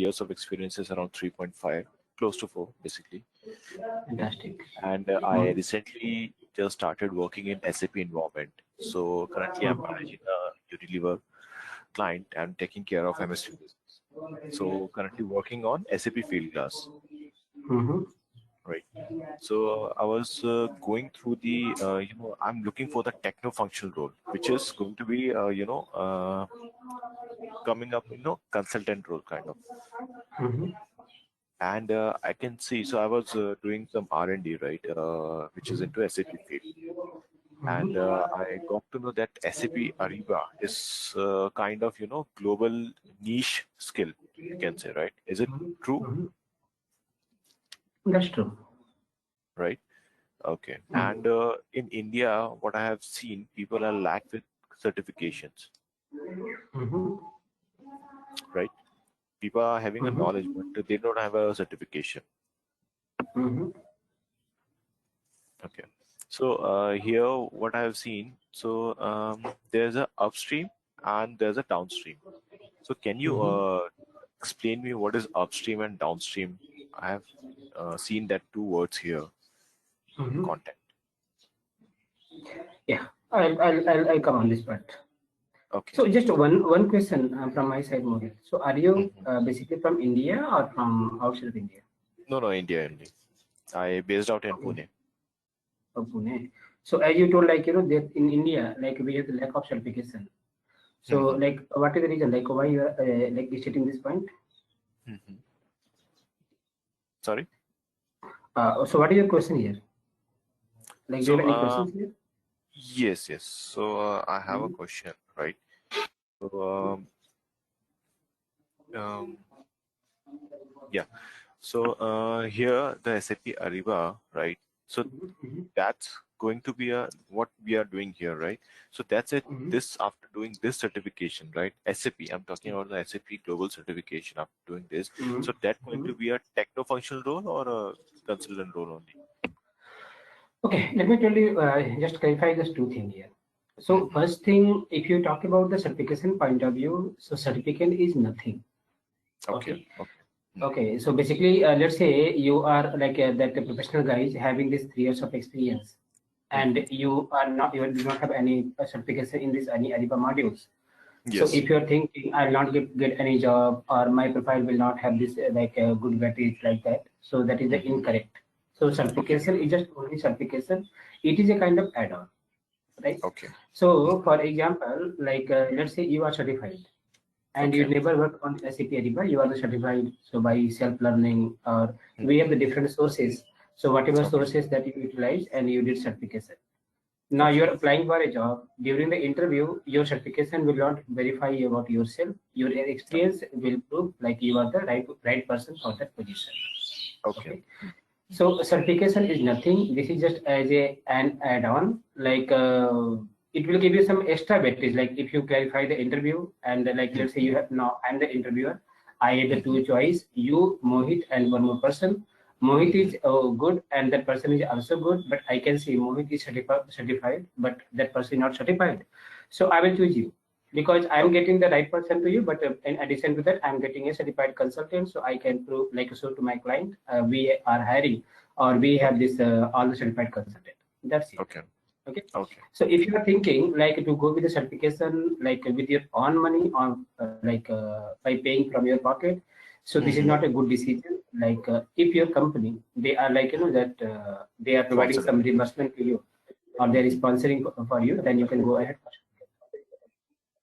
years of experience is around 3.5, close to 4, basically. Fantastic. And I recently just started working in SAP environment. So currently I'm managing a Unilever client and taking care of MSP business. So currently working on SAP Fieldglass. Right. So I was going through the, I'm looking for the techno-functional role, which is going to be, coming up, consultant role kind of. And I can see, so I was doing some R&D, right, which is into SAP field. And I got to know that SAP Ariba is kind of, global niche skill, you can say, right? Is it true? That's true. Right. Okay. And in India, what I have seen, people are lack with certifications. Right. People are having a knowledge, but they don't have a certification. Okay. So here, what I have seen, so there's a upstream and there's a downstream. So can you explain me what is upstream and downstream? I have seen that two words here. Content. Yeah, I'll come on this part. Okay. So just one question from my side, Mohit. So are you basically from India or from outside of India? No, India only. I based out in Pune. Oh, Pune. So as you told, like that in India, like we have the lack of certification. So like, what is the reason? Like, why you are like stating this point? Sorry. So what is your question here? Like, do you have any questions here? Yes. So I have a question, right? So yeah. So here the SAP Ariba, right? So that's going to be what we are doing here, right? So that's it. This after doing this certification, right? SAP. I'm talking about the SAP Global certification after doing this. So that's going to be a techno-functional role or a consultant role only? Okay, let me tell you, just clarify this two things here. So first thing, if you talk about the certification point of view, so certificate is nothing. Okay. So basically, let's say you are like that the professional guy is having this 3 years of experience, and you do not have any certification in this any Ariba modules. Yes. So if you're thinking I'll not get any job or my profile will not have this like good weightage like that, so that is the incorrect. So certification is just only certification. It is a kind of add-on, right? Okay. So for example, like let's say you are certified and you never worked on SAP Ariba, you are the certified. So by self-learning or we have the different sources. So whatever sources that you utilize and you did certification. Now you are applying for a job. During the interview, your certification will not verify about yourself. Your experience will prove like you are the right person for that position. Okay. So certification is nothing. This is just as an add-on. Like it will give you some extra weightage. Like if you clarify the interview and like let's say you have now I'm the interviewer. I have the two choice, you, Mohit, and one more person. Mohit is good and that person is also good, but I can see Mohit is certified, but that person is not certified. So I will choose you because I'm getting the right person to you, but in addition to that, I'm getting a certified consultant, so I can prove like so to my client, we are hiring or we have this all the certified consultant. That's it. Okay. So if you are thinking like to go with the certification like with your own money or by paying from your pocket, so this is not a good decision. Like if your company they are like that they are providing some reimbursement to you or they are sponsoring for you, then you can go ahead.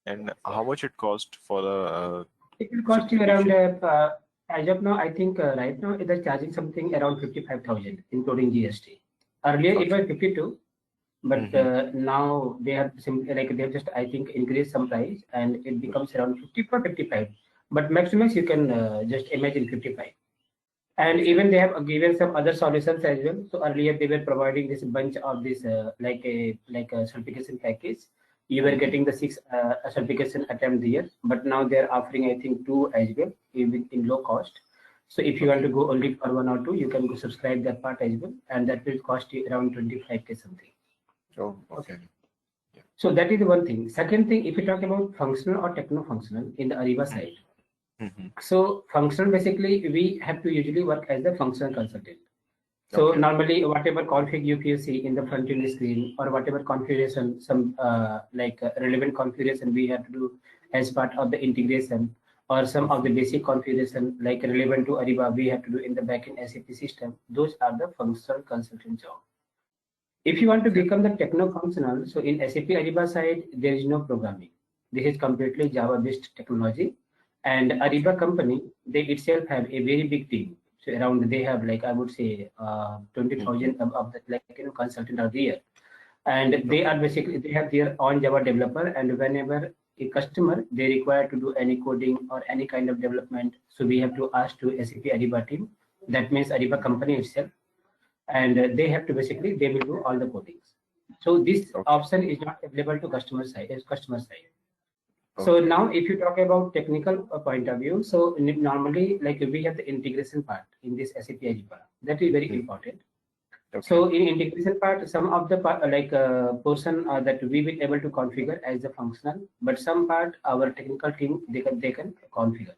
And how much it cost for the? It will cost you around as of now. I think right now they're charging something around 55,000 including GST. Earlier it was 52. But now they have like they have just I think increased some price and it becomes around 54, 55. But maximum you can just imagine 55. And even they have given some other solutions as well. So earlier they were providing this bunch of this like a certification package. You were getting the 6 certification attempt here, but now they're offering I think 2 as well in low cost. So if you want to go only for 1 or 2, you can go subscribe that part as well, and that will cost you around 25K something. Oh, okay. Yeah. So that is the one thing. Second thing, if you talk about functional or techno-functional in the Ariba side, So functional, basically, we have to usually work as a functional consultant. So normally, whatever config you see in the front end screen, or whatever configuration, some relevant configuration we have to do as part of the integration, or some of the basic configuration like relevant to Ariba we have to do in the backend SAP system. Those are the functional consultant job. If you want to become the techno-functional, so in SAP Ariba side, there is no programming. This is completely Java-based technology. And Ariba company, they itself have a very big team. So around they have, like I would say, 20,000 of the consultant are there. And they are basically, they have their own Java developer. And whenever a customer, they require to do any coding or any kind of development, so we have to ask to SAP Ariba team. That means Ariba company itself. And they have to basically, they will do all the codings. So this option is not available to customer side. So now if you talk about technical point of view, so normally like we have the integration part in this SAP Ariba. That is very important. So in integration part, some of the portion that we will able to configure as a functional, but some part our technical team they can configure.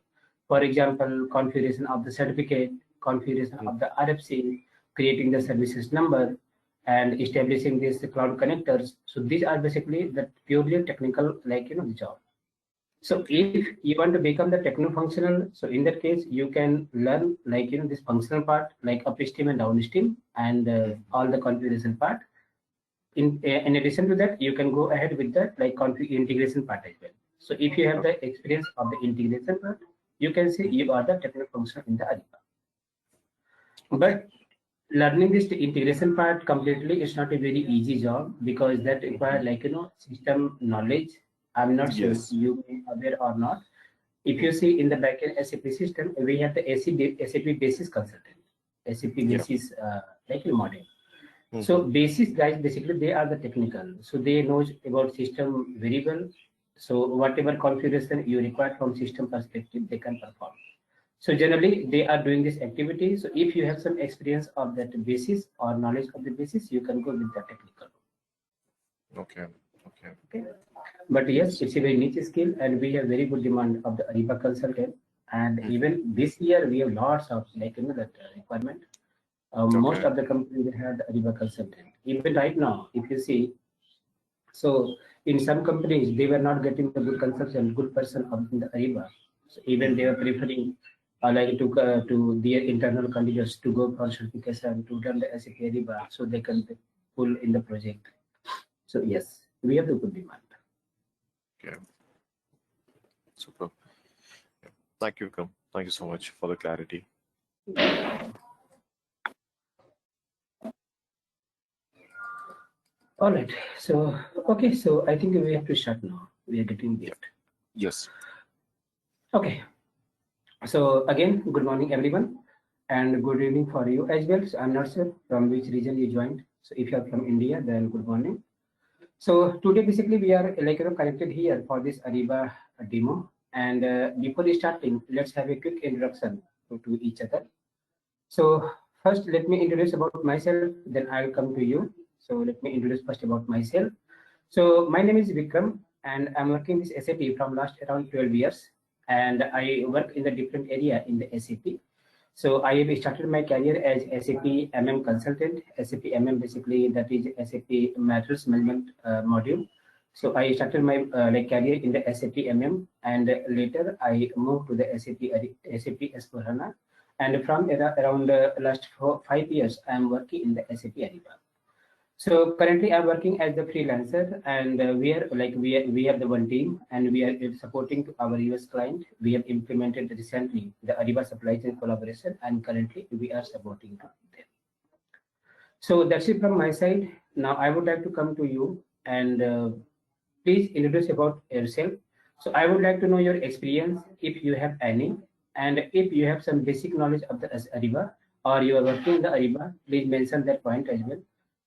For example, configuration of the certificate, configuration of the RFC, creating the services number, and establishing these cloud connectors. So these are basically the purely technical the job. So if you want to become the techno-functional, so in that case you can learn this functional part like upstream and downstream and all the configuration part. In addition to that, you can go ahead with the integration part as well. So if you have the experience of the integration part, you can say you are the techno-functional in the Ariba. But learning this integration part completely is not a very easy job, because that requires system knowledge. I'm not sure you may be aware or not. If you see in the backend SAP system, we have the SAP Basis Consultant, SAP Basis model. So Basis guys, basically they are the technical, so they know about system very well. So whatever configuration you require from system perspective, they can perform. So generally they are doing this activity. So if you have some experience of that basis or knowledge of the basis, you can go with the technical. Okay. But yes, it's a very niche skill, and we have very good demand of the Ariba consultant. And even this year, we have lots of that requirement. Most of the companies they have the Ariba consultant. Even right now, if you see, so in some companies they were not getting the good consultant, good person of the Ariba. So even they are preferring to their internal candidates to go for certification to learn the SAP Ariba, so they can pull in the project. So yes, we have the good demand. Okay. Super. Thank you, Vikram. Thank you so much for the clarity. All right. So okay. So I think we have to start now. We are getting late. Yes. Okay. So again, good morning, everyone, and good evening for you as well. So I'm not sure from which region you joined. So if you are from India, then good morning. So today, basically, we are connected here for this Ariba demo. And before starting, let's have a quick introduction to each other. So first, let me introduce about myself. Then I'll come to you. So let me introduce first about myself. So my name is Vikram, and I'm working with SAP from last around 12 years. And I work in the different area in the SAP. So I have started my career as SAP MM consultant. SAP MM basically that is SAP Materials Management module. So I started my career in the SAP MM, and later I moved to the SAP S/4HANA. And from around last 5 years, I am working in the SAP Ariba. So currently I'm working as a freelancer, and we have the one team, and we are supporting to our US client. We have implemented recently the Ariba supply chain collaboration, and currently we are supporting them. So that's it from my side. Now I would like to come to you, and please introduce about yourself. So I would like to know your experience, if you have any, and if you have some basic knowledge of the Ariba, or you are working in the Ariba, please mention that point as well.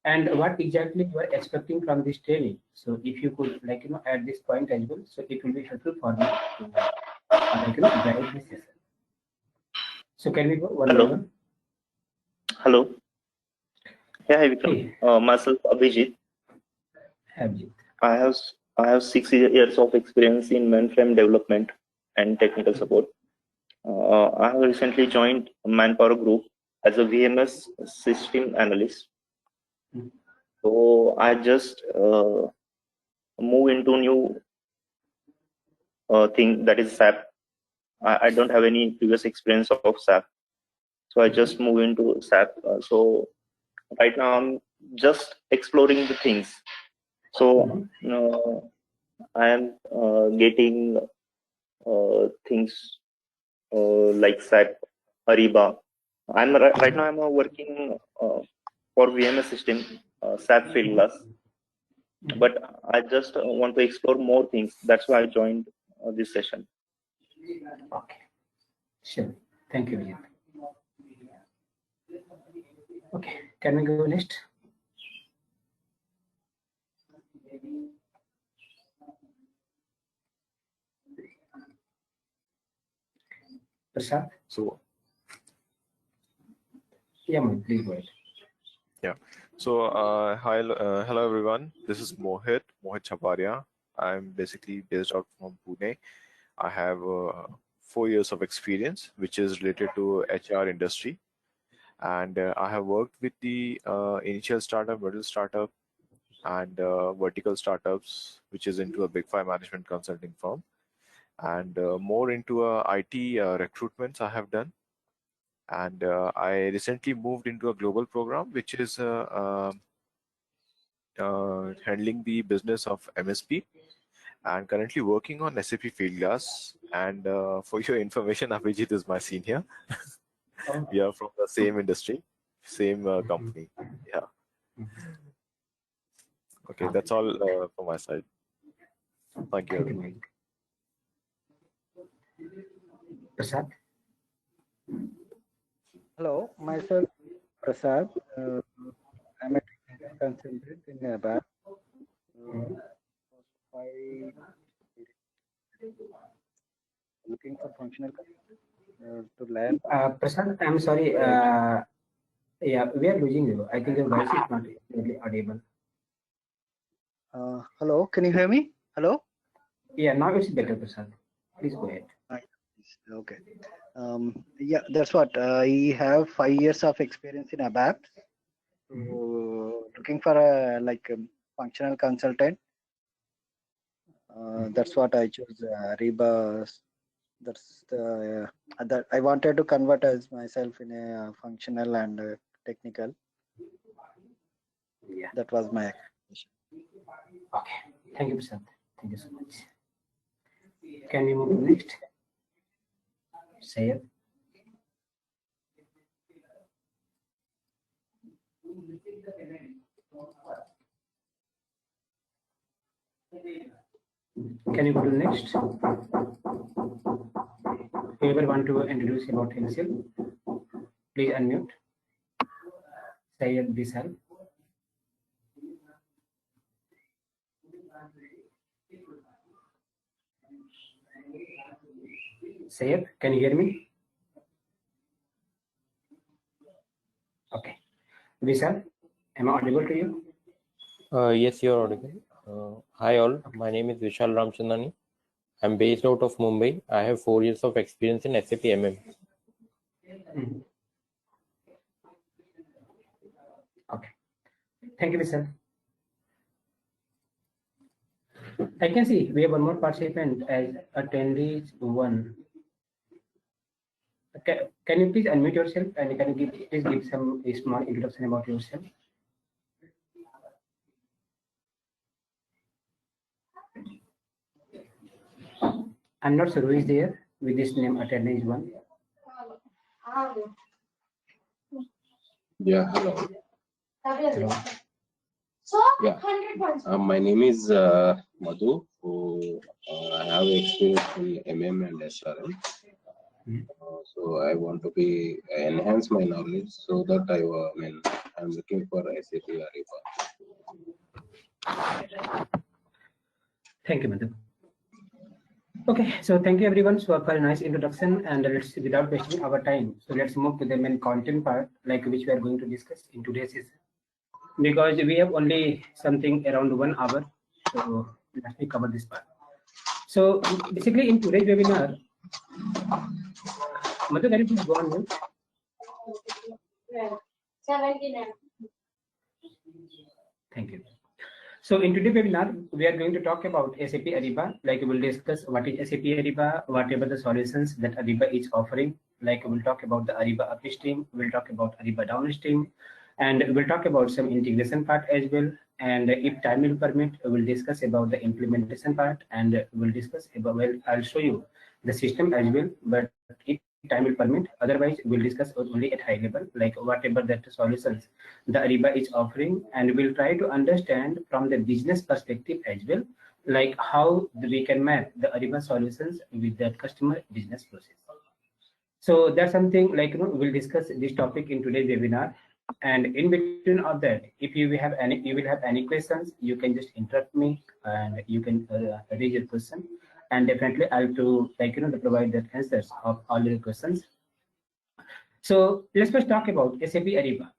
And what exactly you are expecting from this training. So if you could add this point as well, so it will be helpful for me to guide this session. So can we go one by one? Hello. Yeah, hi Vikram. Myself Abhijit. I have 6 years of experience in mainframe development and technical support. I have recently joined Manpower Group as a VMS system analyst. So I just move into new thing, that is SAP. I don't have any previous experience of SAP, so I just move into SAP. So right now I'm just exploring the things. So I am getting things like SAP, Ariba. Right now I'm working for VMS system, SAP Fieldglass, but I just want to explore more things. That's why I joined this session. Okay, sure. Thank you, Vijay. Okay, can we go next? Prasad? So, yeah, please go ahead. Yeah. So, hello everyone. This is Mohit Chaparia. I'm basically based out from Pune. I have 4 years of experience, which is related to HR industry. And I have worked with the initial startup, middle startup, and vertical startups, which is into a big five management consulting firm. And more into IT recruitments I have done. And I recently moved into a global program, which is handling the business of MSP, and currently working on SAP Fieldglass. And for your information, Abhijit is my senior. We are from the same industry, same company. Yeah. Okay, that's all from my side. Thank you. Prasad? Hello, myself Prasad. I'm a technical consultant in ABAP. Looking for functional to learn. Prasad, I'm sorry. Yeah, we are losing you. I think your voice is not really audible. Hello, can you hear me? Hello? Yeah, now it's better, Prasad. Please go ahead. Okay. Yeah, that's what. I have 5 years of experience in ABAP. So, looking for a functional consultant. That's what I chose. Ariba. That's the that I wanted to convert as myself in a functional and technical. Yeah, that was my expectation. Okay, thank you, Prasad. Thank you so much. Can we move to next? Sayed. Can you go to next? Whoever want to introduce about himself, please unmute. Sayed Bisal. Sayed, can you hear me? Okay. Vishal, am I audible to you? Yes, you are audible. Hi all, my name is Vishal Ramchandani. I'm based out of Mumbai. I have 4 years of experience in SAP MM. Okay. Thank you, Vishal. I can see we have one more participant as attendees 1. Can you please unmute yourself and can you please give some small introduction about yourself? I'm not sure who is there with this name attendees 1. Yeah, hello. Hello. Yeah, my name is Madhu. I have experience in MM and SRM. So I want to enhance my knowledge so that I'm looking for SAP Ariba. Thank you, Madhu. Okay, so thank you everyone for a nice introduction, and let's without wasting our time. So let's move to the main content part, like which we are going to discuss in today's session. Because we have only something around 1 hour, so let me cover this part. So basically, in today's webinar, Madhu, can you please go on mute? Thank you. So in today's webinar, we are going to talk about SAP Ariba. Like we'll discuss what is SAP Ariba, whatever the solutions that Ariba is offering. Like we'll talk about the Ariba upstream, we'll talk about Ariba downstream, and we'll talk about some integration part as well. And if time will permit, we'll discuss about the implementation part, and we'll discuss about, well, I'll show you the system as well. But if time will permit, otherwise we'll discuss only at high level, like whatever that solutions the Ariba is offering, and we'll try to understand from the business perspective as well, like how we can map the Ariba solutions with that customer business process. So that's something like, we'll discuss this topic in today's webinar. And in between of that, if you will have any questions, you can just interrupt me and you can raise your question, and definitely I'll to provide the answers of all your questions. So let's first talk about SAP Ariba.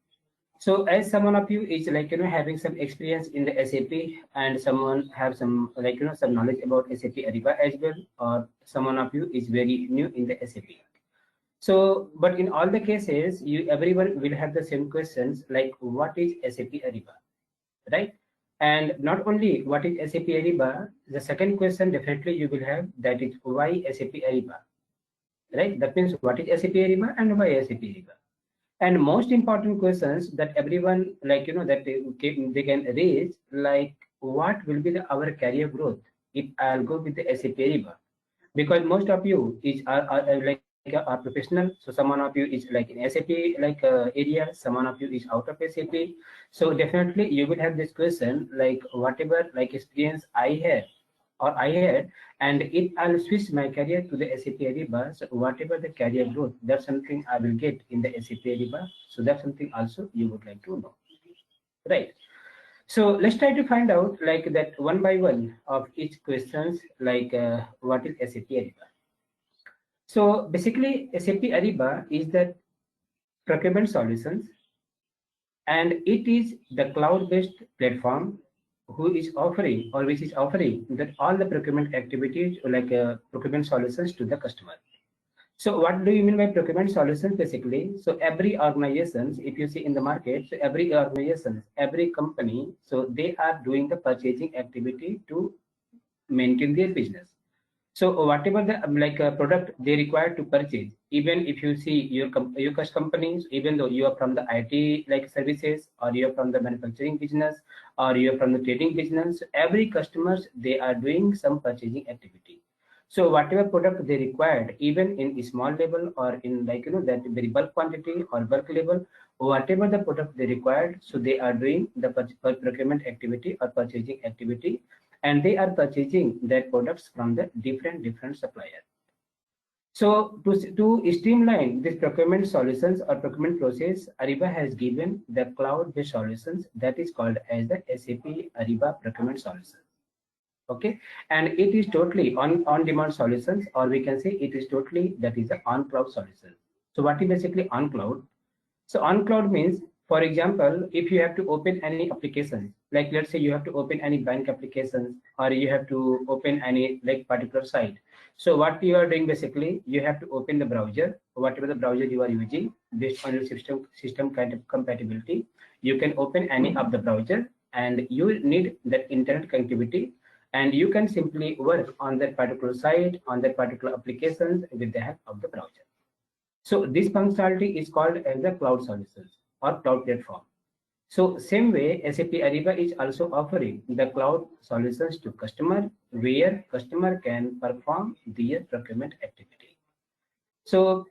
So as someone of you is having some experience in the SAP, and someone have some some knowledge about SAP Ariba as well, or someone of you is very new in the SAP. So, but in all the cases, everyone will have the same questions, like what is SAP Ariba, right? And not only what is SAP Ariba, the second question definitely you will have, that is why SAP Ariba, right? That means what is SAP Ariba and why SAP Ariba. And most important questions that everyone that they can raise, like what will be our career growth if I'll go with the SAP Ariba, because most of you are professional. So someone of you is like in SAP area, someone of you is out of SAP. So definitely you will have this question, like whatever experience I had, and if I'll switch my career to the SAP Ariba, so whatever the career growth, that's something I will get in the SAP Ariba. So that's something also you would like to know, right? So let's try to find out like that one by one of each questions, like what is SAP Ariba. So basically, SAP Ariba is the procurement solutions, and it is the cloud-based platform which is offering that all the procurement activities, like procurement solutions to the customer. So what do you mean by procurement solutions? Basically, so every organization, if you see in the market, so every organization, every company, so they are doing the purchasing activity to maintain their business. So whatever the product they require to purchase, even if you see your companies, even though you are from the IT services, or you are from the manufacturing business, or you are from the trading business, every customers they are doing some purchasing activity. So whatever product they required, even in a small level or in that very bulk quantity or bulk level, whatever the product they required, so they are doing the procurement activity or purchasing activity, and they are purchasing their products from the different suppliers. So to streamline this procurement solutions or procurement process, Ariba has given the cloud-based solutions that is called as the SAP Ariba Procurement Solutions. Okay, and it is totally on-demand solutions, or we can say it is totally that is the on-cloud solution. So what is basically on-cloud? So on-cloud means, for example, if you have to open any application, like let's say you have to open any bank applications, or you have to open any particular site. So what you are doing basically, you have to open the browser, whatever the browser you are using, based on your system kind of compatibility. You can open any of the browser, and you need that internet connectivity, and you can simply work on that particular site, on that particular applications with the help of the browser. So this functionality is called as the cloud solutions or cloud platform. So same way, SAP Ariba is also offering the cloud solutions to customer, where customer can perform their procurement activity. So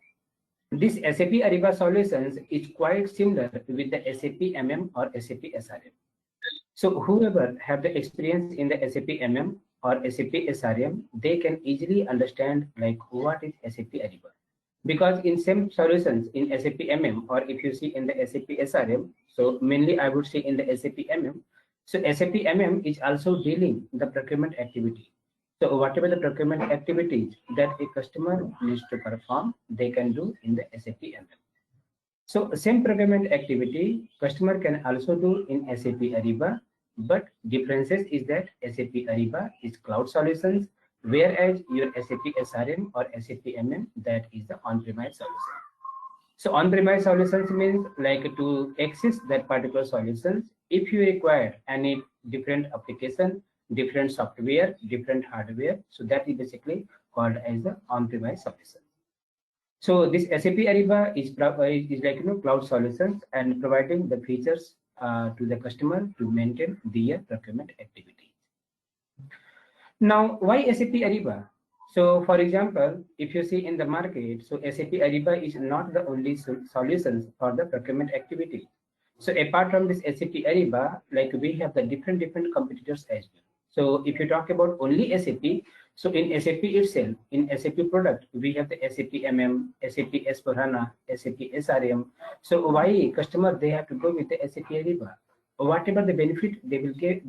this SAP Ariba solutions is quite similar with the SAP MM or SAP SRM. So whoever have the experience in the SAP MM or SAP SRM, they can easily understand like what is SAP Ariba. Because in same solutions in SAP MM, or if you see in the SAP SRM, so mainly I would say in the SAP MM, so SAP MM is also dealing the procurement activity. So whatever the procurement activities that a customer needs to perform, they can do in the SAP MM. So same procurement activity customer can also do in SAP Ariba, but differences is that SAP Ariba is cloud solutions, whereas your SAP SRM or SAP MM, that is the on-premise solution. So on-premise solutions means like to access that particular solutions, if you require any different application, different software, different hardware, so that is basically called as the on-premise solution. So this SAP Ariba is like cloud solutions and providing the features to the customer to maintain their procurement activities. Now, why SAP Ariba? So, for example, if you see in the market, so SAP Ariba is not the only solutions for the procurement activity. So, apart from this SAP Ariba, like we have the different competitors as well. So, if you talk about only SAP, so in SAP itself, in SAP product, we have the SAP MM, SAP S/4HANA, SAP SRM. So, why customer they have to go with the SAP Ariba? Whatever the benefit they will get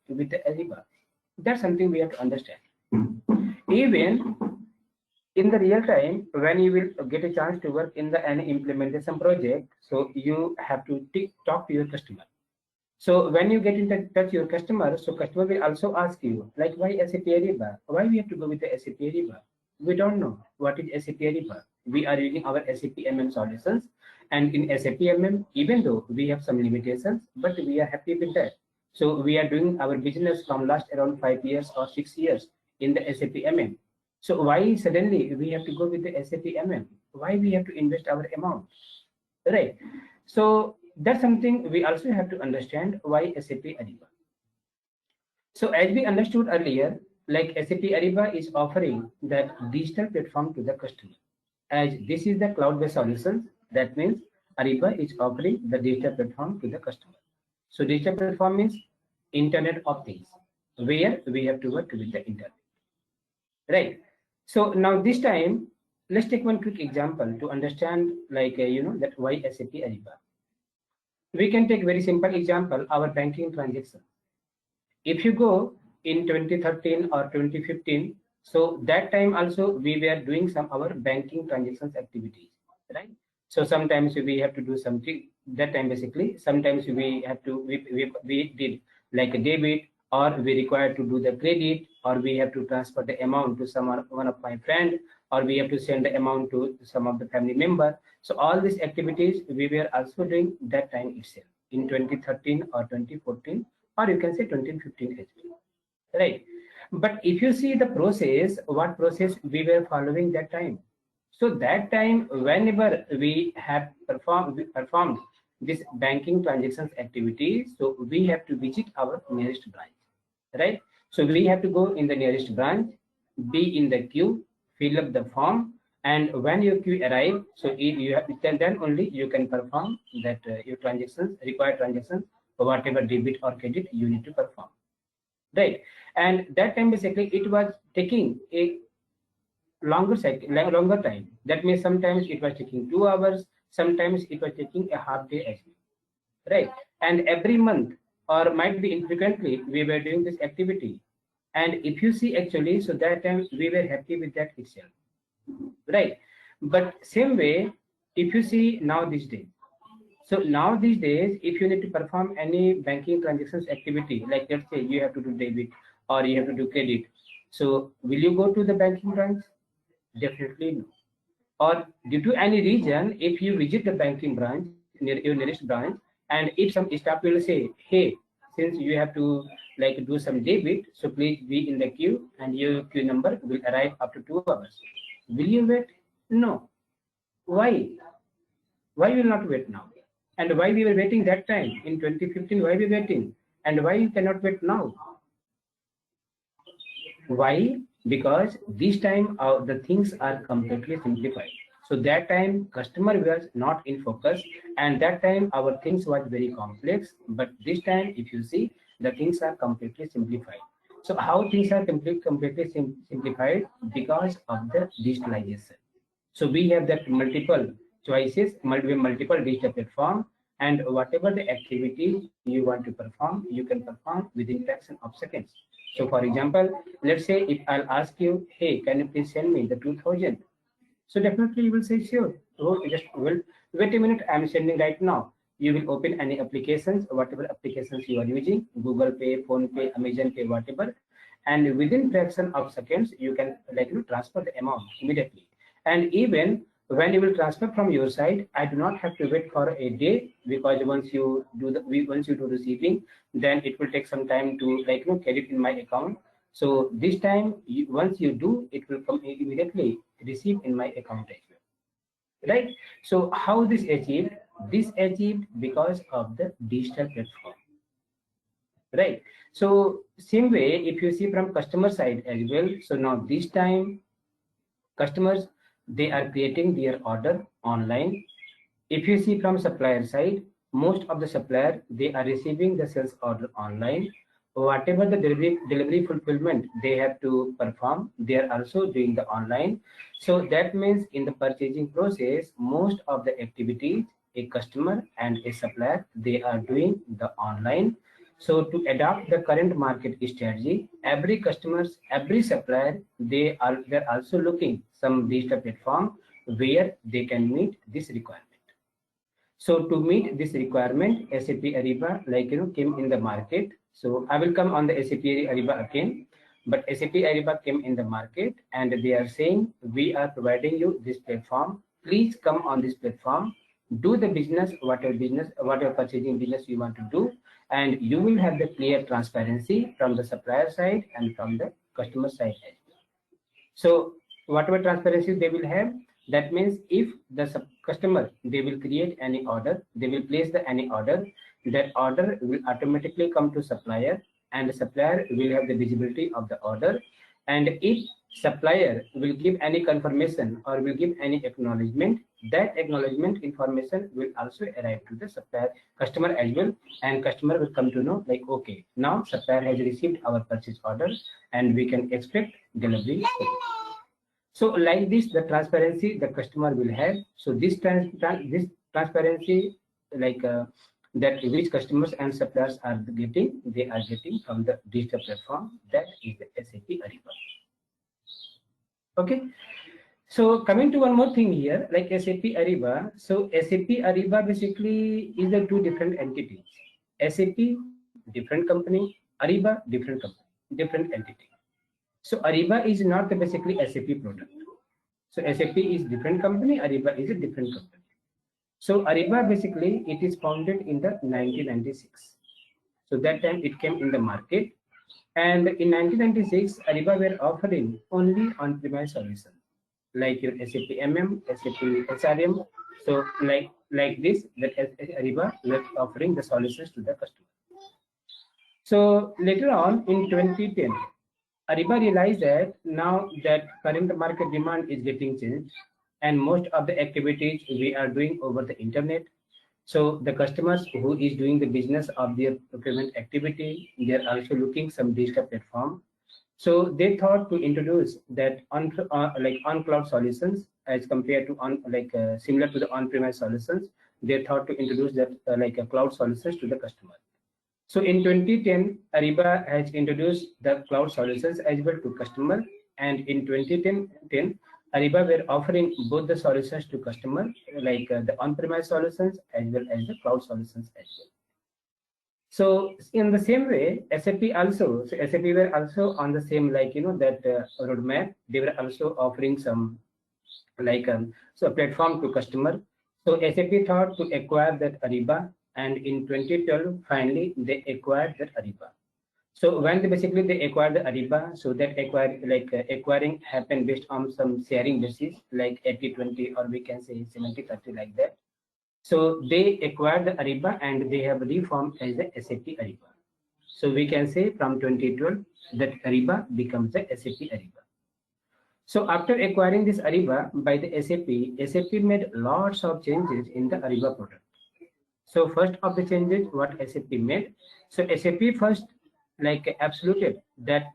with the Ariba. That's something we have to understand. Even in the real time, when you will get a chance to work in any implementation project, so you have to talk to your customer. So when you get in touch with your customer, so customer will also ask you, like, why SAP Ariba? Why we have to go with the SAP Ariba? We don't know what is SAP Ariba. We are using our SAP MM solutions, and in SAP MM, even though we have some limitations, but we are happy with that. So we are doing our business from last around 5 years or 6 years in the SAP MM. So why suddenly we have to go with the SAP MM? Why we have to invest our amount, right? So that's something we also have to understand, why SAP Ariba. So as we understood earlier, like SAP Ariba is offering that digital platform to the customer. As this is the cloud-based solution, that means Ariba is offering the digital platform to the customer. So digital platform means Internet of Things, where we have to work with the internet, right? So now this time, let's take one quick example to understand, like that why SAP Ariba. We can take very simple example, our banking transaction. If you go in 2013 or 2015, so that time also we were doing some our banking transactions activities, right? So sometimes we have to do something that time basically. Sometimes we have to we did like a debit, or we require to do the credit, or we have to transfer the amount to one of my friend, or we have to send the amount to some of the family member. So all these activities we were also doing that time itself in 2013 or 2014, or you can say 2015 as well, right? But if you see the process, what process we were following that time. So that time, whenever we have performed this banking transactions activity, so we have to visit our nearest branch, right? So we have to go in the nearest branch, be in the queue, fill up the form, and when your queue arrive, so you have then only you can perform that your transactions, required transactions, or whatever debit or credit you need to perform, right? And that time basically it was taking a longer time. That means sometimes it was taking 2 hours, sometimes it was taking a half day as well, right? And every month, or might be infrequently, we were doing this activity. And if you see actually, so that time we were happy with that itself, right? But same way, if you see now these days, so now these days, if you need to perform any banking transactions activity, like let's say you have to do debit or you have to do credit, so will you go to the banking branch? Definitely no. Or due to any reason, if you visit the banking branch, your nearest branch, and if some staff will say, hey, since you have to like do some debit, so please be in the queue and your queue number will arrive after 2 hours. Will you wait? No. Why? Why will not wait now? And why we were waiting that time in 2015? Why we waiting? And why you cannot wait now? Why? Because this time the things are completely simplified. So that time customer was not in focus, and that time our things was very complex. But this time, if you see, the things are completely simplified. So how things are completely simplified? Because of the digitalization. So we have that multiple choices, multiple digital platform, and whatever the activity you want to perform, you can perform within fraction of seconds. So for example, let's say if I'll ask you, hey, can you please send me the 2000? So definitely you will say, sure. Oh, just well, wait a minute, I'm sending right now. You will open any applications, whatever applications you are using, Google Pay, Phone Pay, Amazon Pay, whatever. and within fraction of seconds you can transfer the amount immediately. And even when you will transfer from your side, I do not have to wait for a day, because once you do receiving, then it will take some time to credit in my account. So this time, once you do, it will come immediately receive in my account as well, right? So how this achieved? This achieved because of the digital platform, right? So same way, if you see from customer side as well, so now this time customers, they are creating their order online. If you see from supplier side, most of the supplier, they are receiving the sales order online. Whatever the delivery fulfillment they have to perform, they are also doing the online. So that means in the purchasing process, most of the activities, a customer and a supplier, they are doing the online. So to adopt the current market strategy, every customers, every supplier, they're also looking some digital platform where they can meet this requirement. So to meet this requirement, SAP Ariba came in the market. So I will come on the SAP Ariba again, but SAP Ariba came in the market and they are saying, we are providing you this platform. Please come on this platform, do the business, whatever purchasing business you want to do, and you will have the clear transparency from the supplier side and from the customer side as well. So whatever transparency they will have, that means if the customer, they will create any order, they will place any order, that order will automatically come to supplier, and the supplier will have the visibility of the order. And if supplier will give any confirmation or will give any acknowledgement, that acknowledgement information will also arrive to the supplier customer as well, and customer will come to know okay, now supplier has received our purchase order and we can expect delivery. So like this, the transparency the customer will have. So this transparency, that which customers and suppliers are getting, they are getting from the digital platform, that is the SAP Ariba. Okay. So coming to one more thing here, like SAP Ariba. So SAP Ariba basically is the two different entities. SAP, different company, Ariba, different company, different entity. So Ariba is not basically SAP product. So SAP is different company, Ariba is a different company. So Ariba basically, it is founded in the 1996. So that time it came in the market. And in 1996, Ariba were offering only on-premise solutions, like your SAP MM, SAP SRM. So like this, that Ariba were offering the solutions to the customer. So later on in 2010, Ariba realized that now that current market demand is getting changed, and most of the activities we are doing over the internet. So the customers who is doing the business of their procurement activity, they are also looking some digital platform. So they thought to introduce that on cloud solutions as compared to similar to the on-premise solutions. They thought to introduce that a cloud solutions to the customer. So in 2010, Ariba has introduced the cloud solutions as well to customer, and in 2010, Ariba were offering both the solutions to customer, the on-premise solutions as well as the cloud solutions as well. So in the same way, SAP also, so SAP were also on the same that roadmap. They were also offering some so a platform to customer. So SAP thought to acquire that Ariba. And in 2012, finally, they acquired that Ariba. So when they acquired the Ariba, so that acquiring happened based on some sharing basis, like 80-20, or we can say 70-30, like that. So they acquired the Ariba and they have reformed as the SAP Ariba. So we can say from 2012 that Ariba becomes the SAP Ariba. So after acquiring this Ariba by the SAP made lots of changes in the Ariba product. So first of the changes what SAP made, so SAP first absoluted that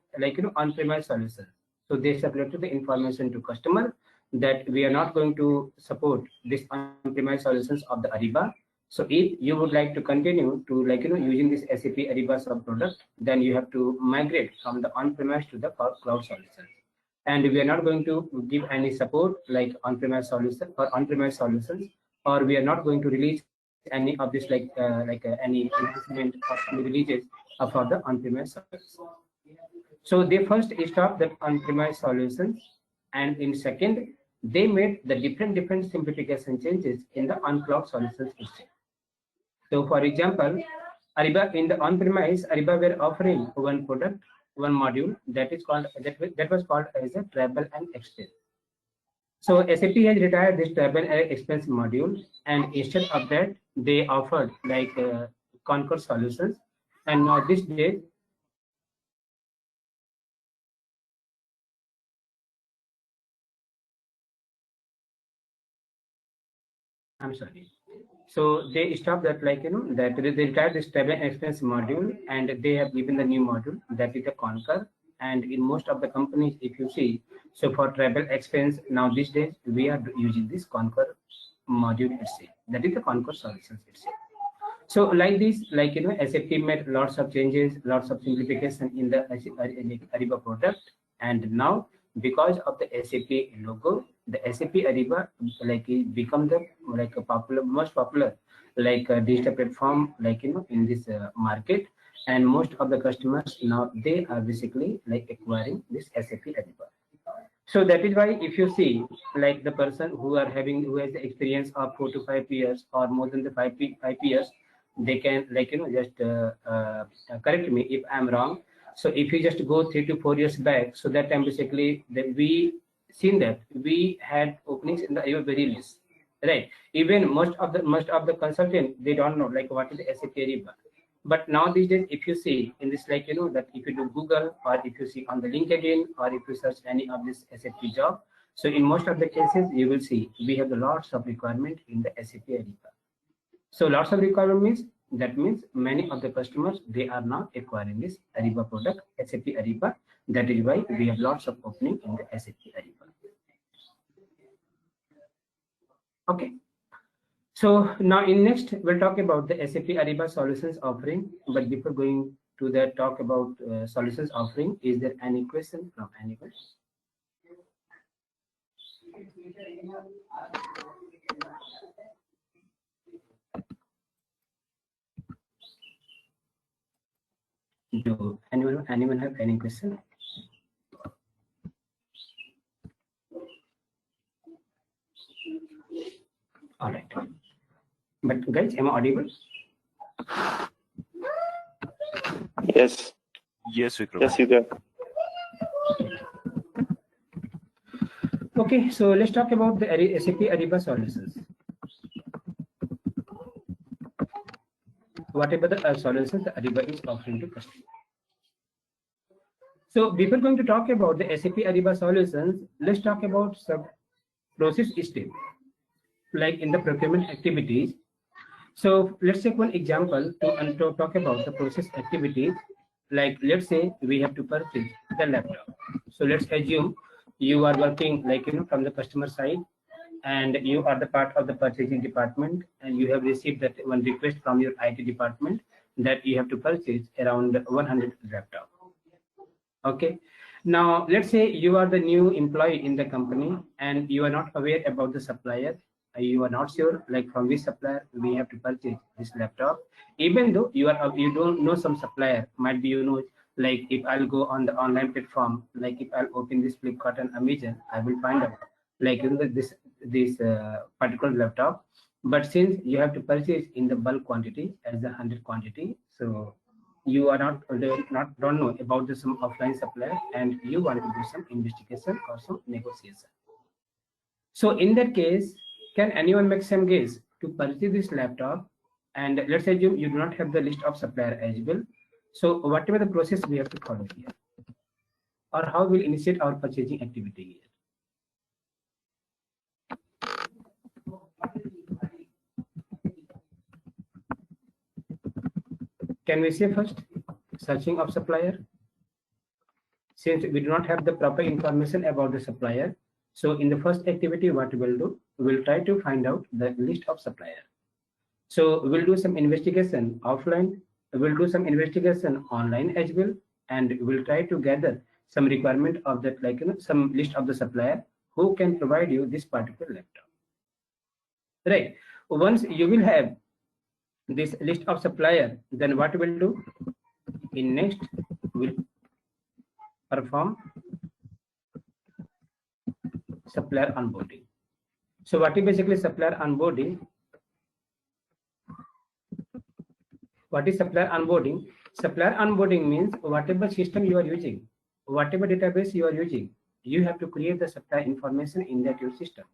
on-premise solution. So they separated the information to customer that we are not going to support this on-premise solutions of the Ariba. So if you would like to continue to using this SAP Ariba sub product, then you have to migrate from the on-premise to the cloud solution. And we are not going to give any support on-premise solution or on-premise solutions, or we are not going to release any of this any enhancement or any releases for the on-premise service. So they first stopped the on-premise solutions, and in second, they made the different simplification changes in the on-cloud solutions itself. So for example, Ariba in the on-premise, Ariba were offering one product, one module that is called that was called as a travel and expense. So SAP has retired this travel and expense module, and instead of that, they offered like Concur solutions. And now this day, I'm sorry. So they stopped that, like that they retired this travel and expense module, and they have given the new module that is the Concur. And in most of the companies, if you see, so for travel expense now these days we are using this Concur module itself. That is the Concur solutions itself. So like this, like SAP made lots of changes, lots of simplification in the Ariba product, and now because of the SAP logo, the SAP Ariba like become the like a popular, most popular like digital platform like in this market, and most of the customers now they are basically like acquiring this SAP Ariba. So that is why if you see like the person who has the experience of 4 to 5 years or more than the 5 years, they can like just correct me if I'm wrong. So if you just go 3 to 4 years back, so that time basically that we seen that we had openings in the very list, right? Even most of the consultant, they don't know like what is the SAP Ariba. But now these days, if you see in this, like that if you do Google, or if you see on the LinkedIn, or if you search any of this SAP job, so in most of the cases you will see we have the lots of requirement in the SAP Ariba. So lots of requirement means that means many of the customers they are now acquiring this Ariba product, SAP Ariba. That is why we have lots of opening in the SAP Ariba. Okay. So now in next we'll talk about the SAP Ariba solutions offering. But before going to that talk about solutions offering, is there any question from anyone? Do anyone have any question? All right. But guys, am I audible? Yes. Yes, Vikram. Yes, you can. Okay, so let's talk about the SAP Ariba solutions. Whatever the solutions the Ariba is offering to customers. So before going to talk about the SAP Ariba solutions, let's talk about some process step, like in the procurement activities. So let's take one example to talk about the process activities. Like let's say we have to purchase the laptop. So let's assume you are working like from the customer side, and you are the part of the purchasing department, and you have received that one request from your IT department that you have to purchase around 100 laptop. Okay. Now let's say you are the new employee in the company and you are not aware about the supplier. You are not sure like from which supplier we have to purchase this laptop. Even though you don't know some supplier, might be like if I'll go on the online platform, like if I'll open this Flipkart and Amazon, I will find out like this particular laptop. But since you have to purchase in the bulk quantity as the 100 quantity, so you are don't know about the some offline supplier, and you want to do some investigation or some negotiation. So in that case, can anyone make some guess to purchase this laptop? And let's assume you do not have the list of supplier as well. So whatever the process we have to follow here, or how we'll initiate our purchasing activity here. Can we say first searching of supplier? Since we do not have the proper information about the supplier, so in the first activity, what we'll do, we'll try to find out the list of supplier. So we'll do some investigation offline, we'll do some investigation online as well, and we'll try to gather some requirement of that, like some list of the supplier who can provide you this particular laptop. Right. Once you will have this list of supplier, then what we'll do in next, perform supplier onboarding. So what is basically supplier onboarding? What is supplier onboarding? Supplier onboarding means whatever system you are using, whatever database you are using, you have to create the supplier information in that your system,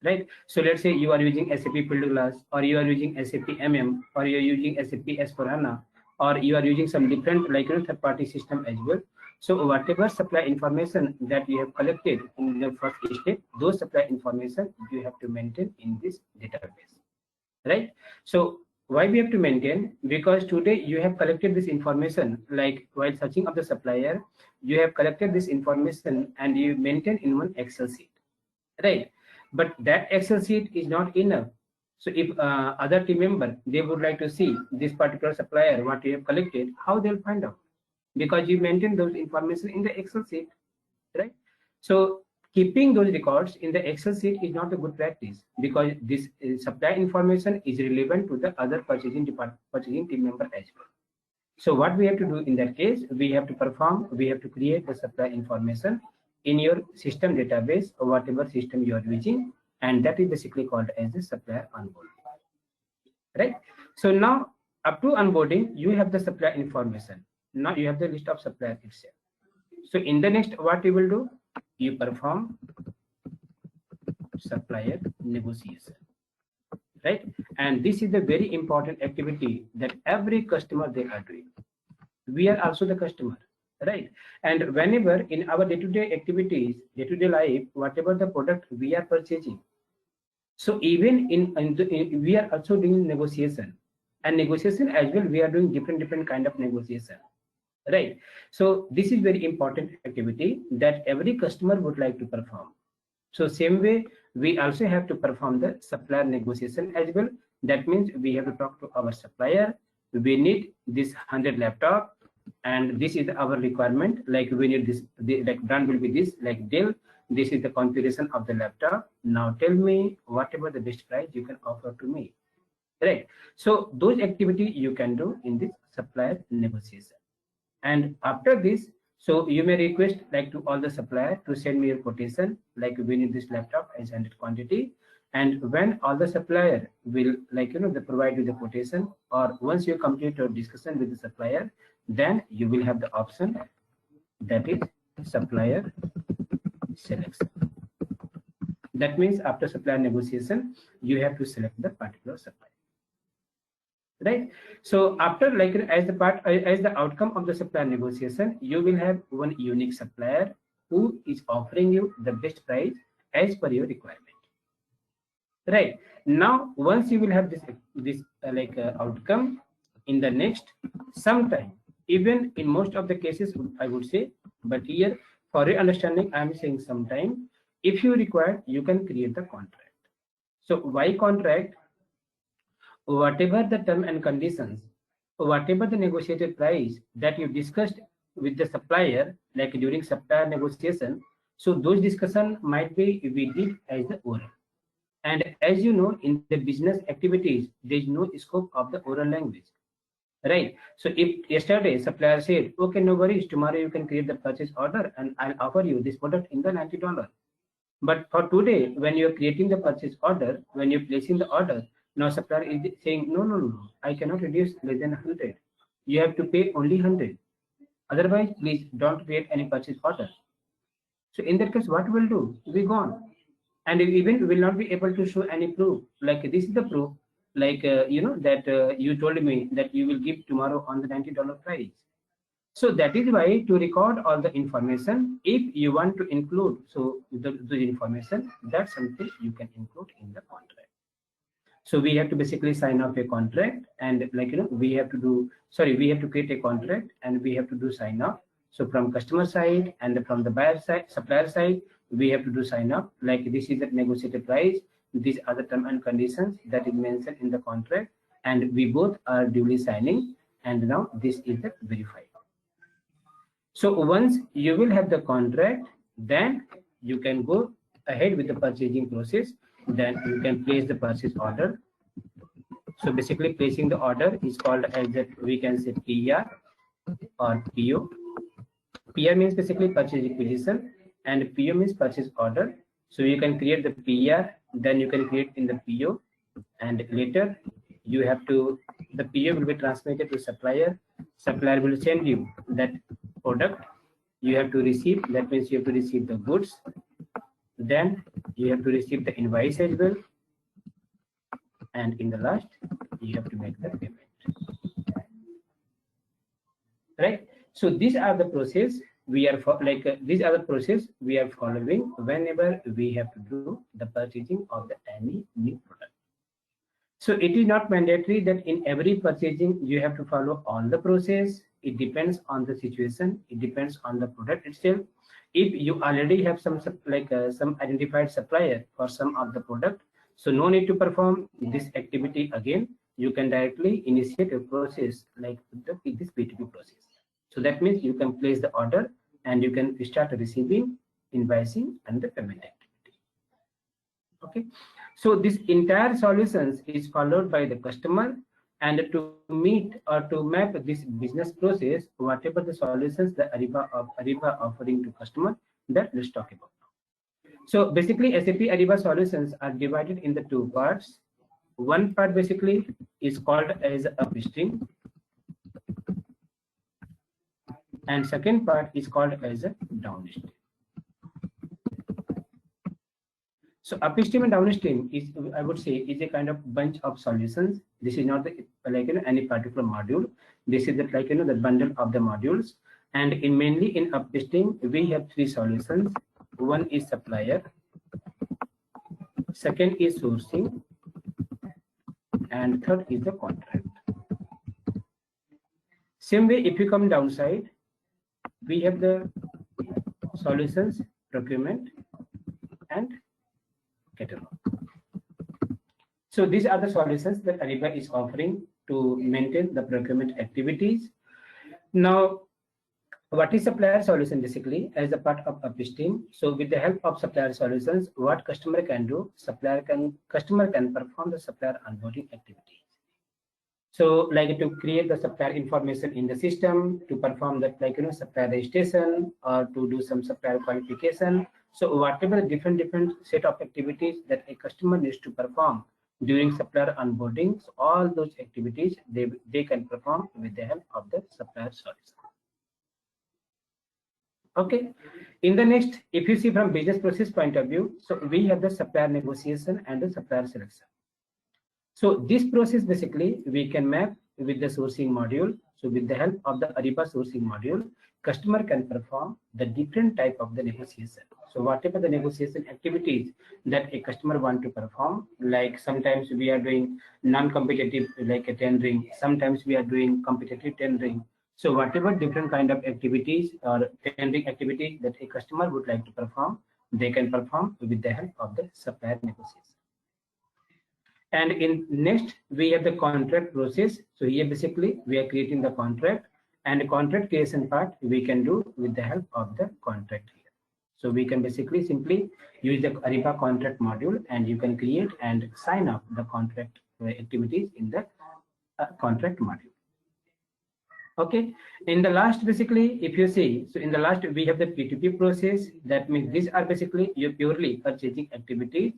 right? So let's say you are using SAP Fieldglass, or you are using SAP MM, or you are using SAP S4HANA, or you are using some different third-party system as well. So whatever supply information that you have collected in the first step, those supply information you have to maintain in this database, right? So why we have to maintain? Because today you have collected this information, like while searching of the supplier, you have collected this information and you maintain in one Excel sheet, right? But that Excel sheet is not enough. So if other team member, they would like to see this particular supplier, what you have collected, how they'll find out? Because you maintain those information in the Excel sheet, right? So keeping those records in the Excel sheet is not a good practice, because this supply information is relevant to the other purchasing team member as well. So what we have to do in that case, we have to create the supply information in your system database or whatever system you are using, and that is basically called as the supplier onboarding, right? So now up to onboarding, you have the supplier information. Now you have the list of suppliers itself. So in the next, what you will do, you perform supplier negotiation, right? And this is the very important activity that every customer they are doing. We are also the customer, right? And whenever in our day-to-day activities, day-to-day life, whatever the product we are purchasing, so even we are also doing negotiation, and negotiation as well, we are doing different kind of negotiation, right? So this is very important activity that every customer would like to perform. So same way, we also have to perform the supplier negotiation as well. That means we have to talk to our supplier. We need this 100 laptop, and this is our requirement. Like we need this, like brand will be this, like Dell. This is the configuration of the laptop. Now tell me whatever the best price you can offer to me, right? So those activities you can do in this supplier negotiation. And after this, so you may request like to all the supplier to send me your quotation, like we need this laptop as 100 quantity. And when all the supplier will they provide you the quotation, or once you complete your discussion with the supplier, then you will have the option that is supplier selection. That means after supplier negotiation, you have to select the particular supplier, right? So after as the outcome of the supplier negotiation, you will have one unique supplier who is offering you the best price as per your requirement, right? Now once you will have this outcome, in the next sometime, even in most of the cases I would say, but here for your understanding I am saying sometime, if you require, you can create the contract. So why contract? Whatever the term and conditions, whatever the negotiated price that you discussed with the supplier, like during supplier negotiation, so those discussion might be we did as the oral. And as you know, in the business activities, there is no scope of the oral language, right? So if yesterday supplier said, okay, no worries, tomorrow you can create the purchase order and I'll offer you this product in the $90. But for today, when you're creating the purchase order, when you're placing the order, now supplier is saying, no, I cannot reduce less than 100. You have to pay only 100. Otherwise, please don't create any purchase order. So in that case, what we'll do? We gone. And even will not be able to show any proof. Like this is the proof, like, that you told me that you will give tomorrow on the $90 price. So that is why to record all the information, if you want to include, so the information, that's something you can include in the contract. So we have to basically sign off a contract, and we have to create a contract and we have to do sign off. So from customer side and from the buyer side, supplier side, we have to do sign off, like this is the negotiated price, these are the terms and conditions that is mentioned in the contract, and we both are duly signing, and now this is the verified. So once you will have the contract, then you can go ahead with the purchasing process. Then you can place the purchase order. So basically placing the order is called as that we can say PR or PO. PR means basically purchase requisition, and PO means purchase order. So you can create the PR, then you can create in the PO, and later you have to, the PO will be transmitted to supplier. Supplier will send you that product. You have to receive, that means you have to receive the goods. Then you have to receive the invoice as well. And in the last, you have to make the payment. Right? So these are the process we are these are the process we are following whenever we have to do the purchasing of the any new product. So it is not mandatory that in every purchasing you have to follow all the process. It depends on the situation. It depends on the product itself. If you already have some some identified supplier for some of the product, so no need to perform this activity again. You can directly initiate a process like this P2P process. So that means you can place the order and you can start receiving, invoicing, and the payment activity. Okay. So this entire solutions is followed by the customer, and to meet or to map this business process, whatever the solutions the Ariba offering to customer, that let's talk about now. So basically SAP Ariba solutions are divided in the two parts. One part basically is called as upstream, and second part is called as a downstream. So upstream and downstream is, I would say, is a kind of bunch of solutions. This is not the, any particular module. This is the the bundle of the modules. And in mainly in upstream we have three solutions. One is supplier, second is sourcing, and third is the contract. Same way, if you come downside, we have the solutions, procurement, and catalog. So these are the solutions that Ariba is offering to maintain the procurement activities. Now, what is supplier solution basically as a part of upstream? So with the help of supplier solutions, what customer can do, customer can perform the supplier onboarding activities. So like to create the supplier information in the system, to perform that supplier registration, or to do some supplier qualification. So whatever the different set of activities that a customer needs to perform during supplier onboarding, so all those activities they can perform with the help of the supplier solution. Okay. In the next, if you see from business process point of view, so we have the supplier negotiation and the supplier selection. So this process basically we can map with the sourcing module. So with the help of the Ariba sourcing module, customer can perform the different type of the negotiation. So whatever the negotiation activities that a customer want to perform, like sometimes we are doing non-competitive like a tendering, sometimes we are doing competitive tendering. So whatever different kind of activities or tendering activities that a customer would like to perform, they can perform with the help of the supplier negotiation. And in next, we have the contract process. So here basically we are creating the contract, and the contract creation part we can do with the help of the contract here. So we can basically simply use the Ariba contract module, and you can create and sign up the contract activities in the contract module. Okay. In the last, basically, if you see, so in the last we have the P2P process. That means these are basically your purely purchasing activities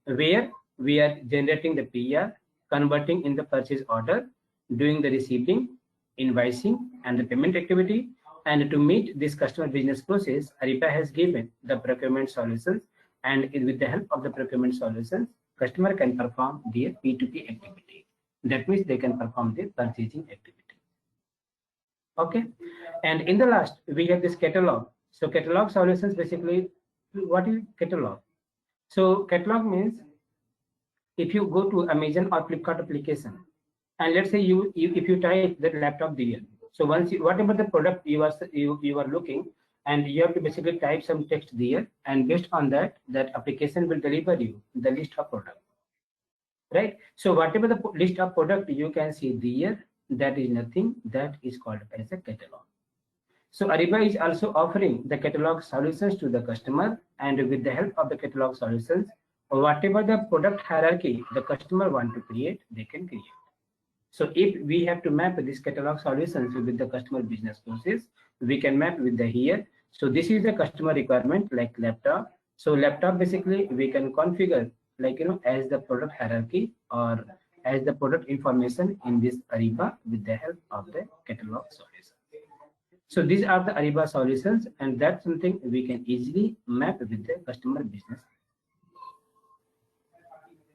where we are generating the PR, converting in the purchase order, doing the receiving, invoicing, and the payment activity. And to meet this customer business process, Ariba has given the procurement solutions, and with the help of the procurement solutions, customer can perform their P2P activity. That means they can perform their purchasing activity. Okay. And in the last, we have this catalog. So catalog solutions, basically, what is catalog? So catalog means if you go to Amazon or Flipkart application, and let's say if you type the laptop there, so once whatever the product you are looking, and you have to basically type some text there, and based on that application will deliver you the list of product, right? So whatever the list of product you can see there, that is nothing, that is called as a catalog. So Ariba is also offering the catalog solutions to the customer, and with the help of the catalog solutions, whatever the product hierarchy the customer want to create, they can create. So if we have to map this catalog solutions with the customer business process, we can map with the here. So this is the customer requirement like laptop. So laptop basically we can configure like as the product hierarchy or as the product information in this Ariba with the help of the catalog solution. So these are the Ariba solutions, and that's something we can easily map with the customer business.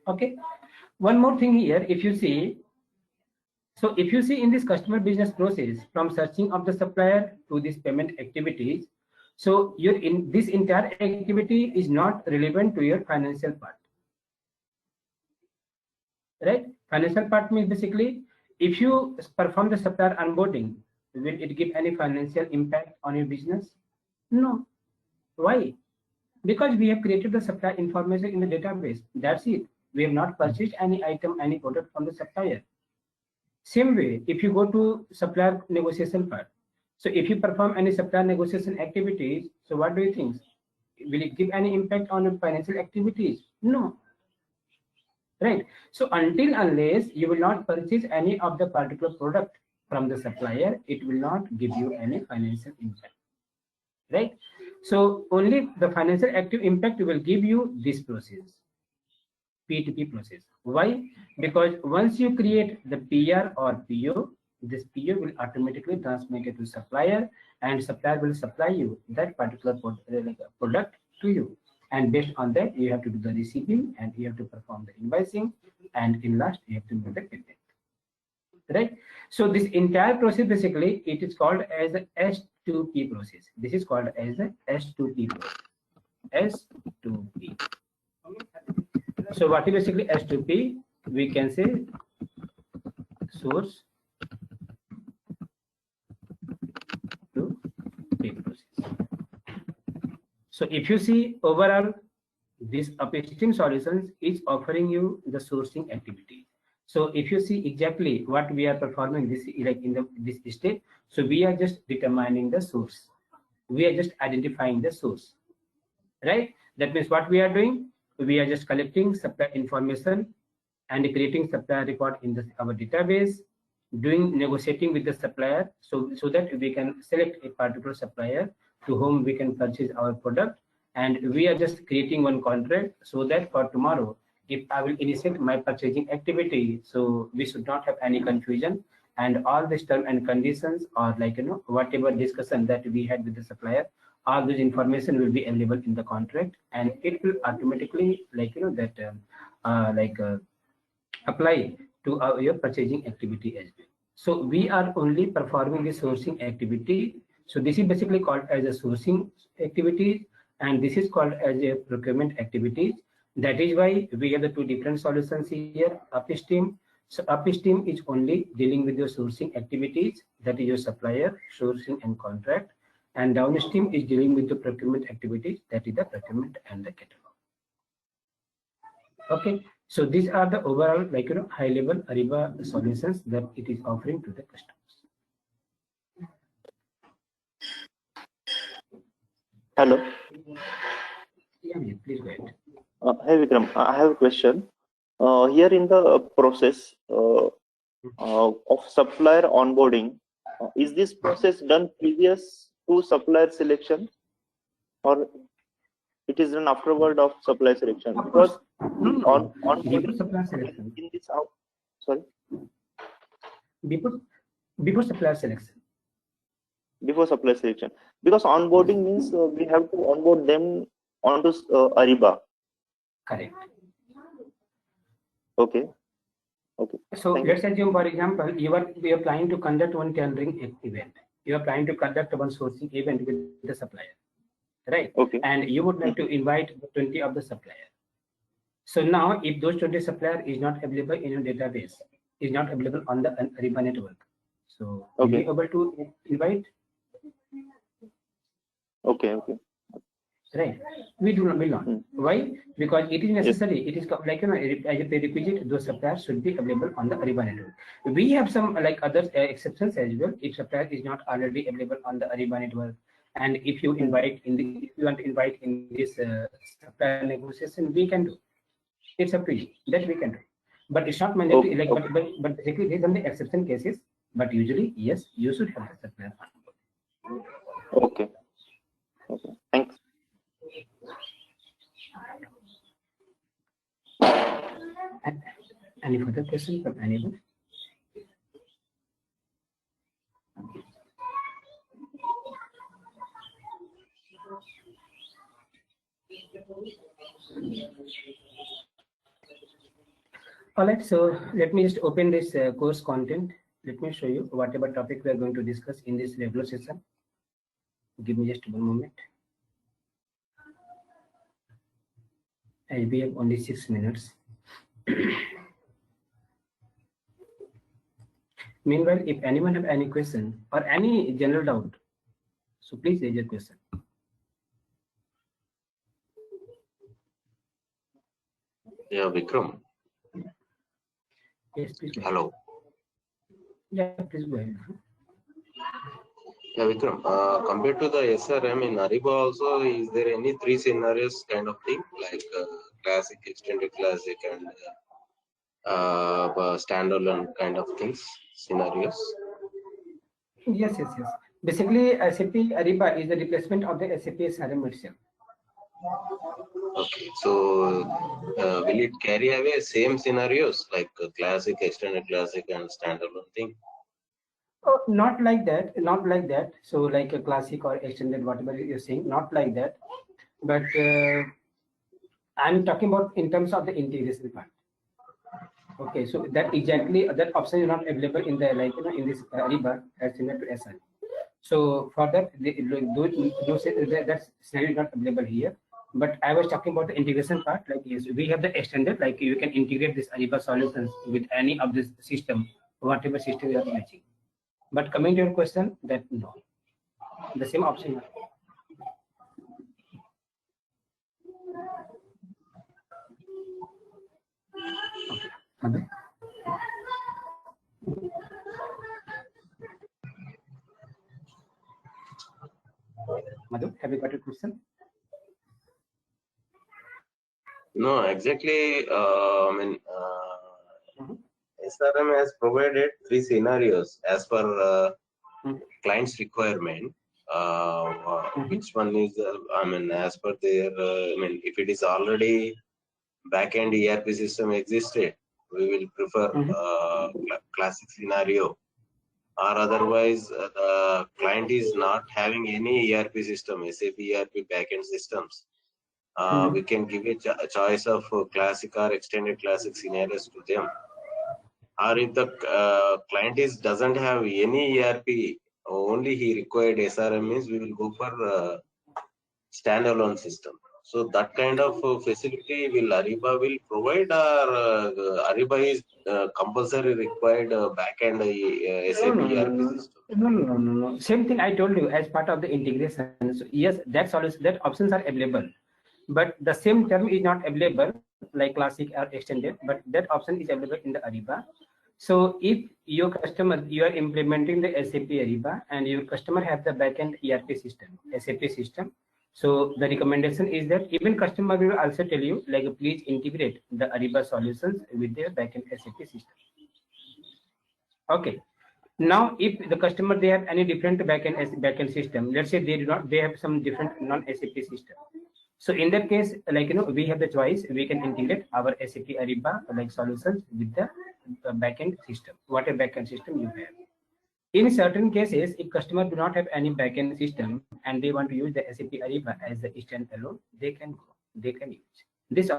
Okay, one more thing here, if you see, so if you see in this customer business process from searching of the supplier to this payment activities, so this entire activity is not relevant to your financial part, right? Financial part means basically if you perform the supplier onboarding, will it give any financial impact on your business? No. Why? Because we have created the supplier information in the database. That's it. We have not purchased any item, any product from the supplier. Same way, if you go to supplier negotiation part, so if you perform any supplier negotiation activities, so what do you think? Will it give any impact on your financial activities? No. Right. So unless you will not purchase any of the particular product from the supplier, it will not give you any financial impact, right? So only the financial active impact will give you this process, P2P process. Why? Because once you create the PR or PO, this PO will automatically transmit it to supplier, and supplier will supply you that particular product to you. And based on that, you have to do the receiving and you have to perform the invoicing, and in last you have to do the payment. Right? So this entire process basically it is called as a S2P process. This is called as a S2P process. S2P. So what is basically S2P? We can say source to P process. So if you see overall, this upstream solutions is offering you the sourcing activity. So if you see exactly what we are performing this like in this state, so we are just determining the source. We are just identifying the source, right? That means what we are doing, we are just collecting supplier information and creating supplier record in our database, doing negotiating with the supplier, so that we can select a particular supplier to whom we can purchase our product, and we are just creating one contract so that for tomorrow, if I will initiate my purchasing activity, so we should not have any confusion, and all these terms and conditions or whatever discussion that we had with the supplier, all this information will be available in the contract, and it will automatically apply to your purchasing activity as well. So we are only performing the sourcing activity. So this is basically called as a sourcing activity, and this is called as a procurement activity. That is why we have the two different solutions here. Upstream. So upstream is only dealing with your sourcing activities, that is your supplier, sourcing and contract. And downstream is dealing with the procurement activities, that is the procurement and the catalog. Okay. So these are the overall high level Ariba solutions that it is offering to the customers. Hello. Yeah, please go ahead. Hey Vikram, I have a question. Here in the process of supplier onboarding, is this process done previous to supplier selection, or it is done afterward of supplier selection? Because on before supplier selection. In this out, sorry. Before supplier selection. Before supplier selection, because onboarding means we have to onboard them onto Ariba. Correct. Okay. So let's assume, for example, you are planning to conduct one tendering event. You are planning to conduct one sourcing event with the supplier, right? Okay. And you would like to invite 20 of the supplier. So now, if those 20 supplier is not available in your database, is not available on the Ariba network, so will you be able to invite? Okay. Right. We will not. Why? Because it is necessary. Yes. It is like as a prerequisite, those suppliers should be available on the Ariba network. We have some other exceptions as well. If supplier is not already available on the Ariba network, and if you invite if you want to invite in this supplier negotiation, we can do. It's up to you. That we can do. But it's not mandatory. But basically, these are the exception cases. But usually, yes, you should have the supplier on board. Okay. Okay. Thanks. Any further question from anyone? All right, so let me just open this course content. Let me show you whatever topic we are going to discuss in this regular session. Give me just 1 moment. As we have only 6 minutes. Meanwhile, if anyone have any question or any general doubt, so please raise your question. Yeah, Vikram. Yes, please. Hello. Yeah, please go ahead. Yeah, Vikram. Compared to the SRM in Ariba also, is there any 3 scenarios kind of thing, like classic, extended classic, and standalone kind of things, scenarios? Yes. Basically, SAP Ariba is the replacement of the SAP SRM itself. Okay, so will it carry away same scenarios like classic, extended classic, and standalone thing? Oh, not like that. Not like that. So, like a classic or extended, whatever you're saying, not like that. But I'm talking about in terms of the integration part. Okay, so that exactly that option is not available in the in this Ariba as similar to SR. So for that, that scenario is not available here. But I was talking about the integration part. Like yes, we have the extended. Like you can integrate this Ariba solutions with any of this system, whatever system you are matching. But coming to your question, that no, the same option. Okay. Madhu, have you got a question? No, exactly. SRM has provided 3 scenarios as per client's requirement. Which one is, as per their, if it is already backend ERP system existed, we will prefer classic scenario. Or otherwise, the client is not having any ERP system, SAP ERP backend systems. We can give a choice of classic or extended classic scenarios to them. Or if the client doesn't have any ERP, only he required SRM, means we will go for standalone system. So that kind of facility will Ariba will provide, or Ariba is compulsory required backend SAP ERP system? No. Same thing I told you as part of the integration. So yes, that solution, that options are available, but the same term is not available like classic or extended. But that option is available in the Ariba. So if your customer, you are implementing the SAP Ariba and your customer have the backend ERP system, SAP system. So the recommendation is that even customer will also tell you like please integrate the Ariba solutions with their backend SAP system. Okay. Now, if the customer they have any different backend system, let's say they have some different non-SAP system. So in that case, we have the choice. We can integrate our SAP Ariba solutions with the backend system, whatever backend system you have. In certain cases, if customer do not have any backend system and they want to use the SAP Ariba as the standalone, they can use. This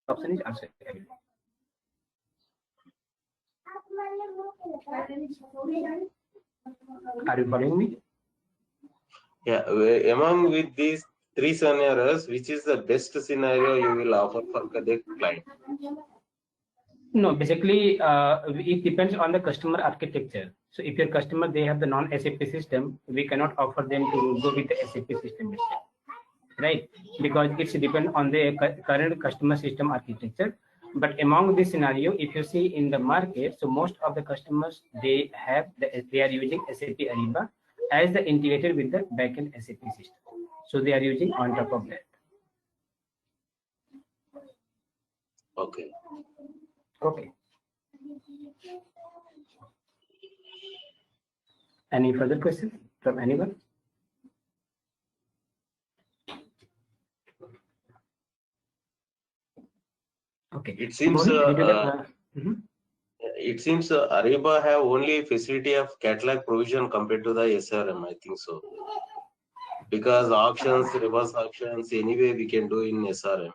option is also available. Are you following me? Yeah, among with these 3 scenarios, which is the best scenario you will offer for the client? No, basically, it depends on the customer architecture. So if your customer, they have the non-SAP system, we cannot offer them to go with the SAP system itself, right? Because it's depend on the current customer system architecture. But among this scenario, if you see in the market, so most of the customers, they are using SAP Ariba as the integrated with the backend SAP system. So they are using on top of that. Okay. Okay. Any further questions from anyone? Okay. It seems it seems Ariba have only facility of catalog provision compared to the SRM. I think so, because auctions, reverse auctions, anyway we can do in SRM.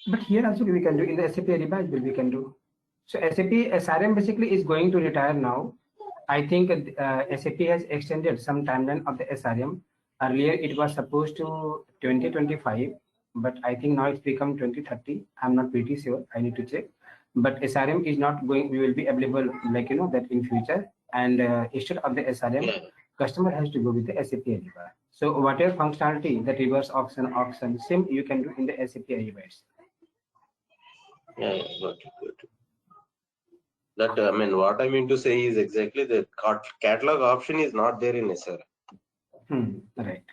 But here also we can do in the SAP Ariba we can do. So SAP SRM basically is going to retire now. I think SAP has extended some timeline of the SRM. Earlier it was supposed to 2025, but I think now it's become 2030. I'm not pretty sure. I need to check. But SRM is not going. We will be available that in future. And instead of the SRM, customer has to go with the SAP Ariba. So whatever functionality, the reverse auction, same you can do in the SAP Ariba. Yeah, got it. That I mean, what I mean to say is exactly the catalog option is not there in SRM. Right.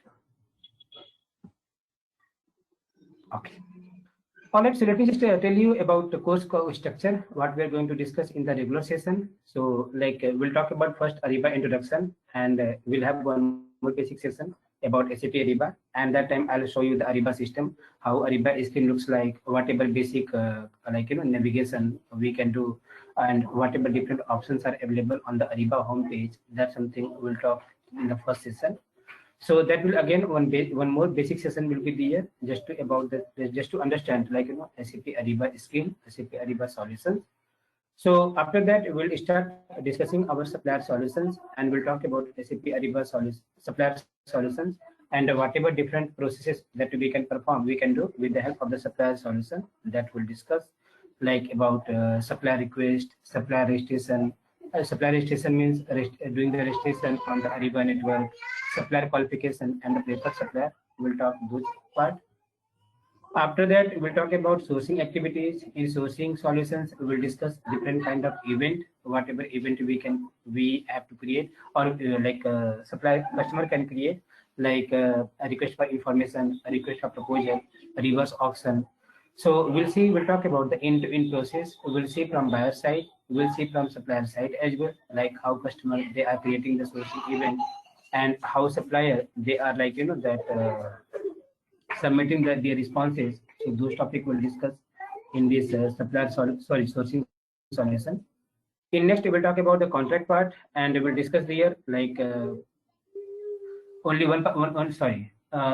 Okay. All right. So let me just tell you about the course structure. What we are going to discuss in the regular session. So we'll talk about first Ariba introduction, and we'll have one more basic session about SAP Ariba, and that time I'll show you the Ariba system, how Ariba screen looks like, whatever basic navigation we can do, and whatever different options are available on the Ariba homepage. That's something we'll talk in the first session. So that will again one more basic session will be there just to understand SAP Ariba screen, SAP Ariba solutions. So after that, we'll start discussing our supplier solutions, and we'll talk about SAP Ariba supplier solutions, and whatever different processes that we can perform, we can do with the help of the supplier solution. That we'll discuss about supplier request, supplier registration. Supplier registration means doing the registration on the Ariba network, supplier qualification, and the preferred supplier. We'll talk those part. After that, we'll talk about sourcing activities. In sourcing solutions, we will discuss different kind of event, whatever event we have to create, or customer can create, a request for information, a request for proposal, a reverse auction. So we'll talk about the end-to-end process. We'll see from buyer side, we'll see from supplier side as well, like how customer they are creating the sourcing event, and how supplier they are submitting their responses. So those topics we'll discuss in this sourcing solution. In next, we will talk about the contract part, and we will discuss here only one.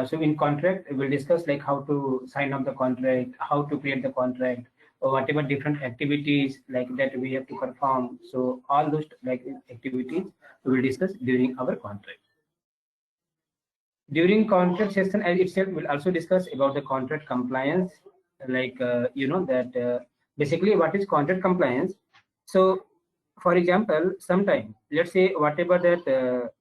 So in contract, we'll discuss how to sign up the contract, how to create the contract, or whatever different activities that we have to perform. So all those activities we will discuss during our contract. During contract session as itself, we'll also discuss about the contract compliance, basically what is contract compliance. So for example, sometime, let's say whatever that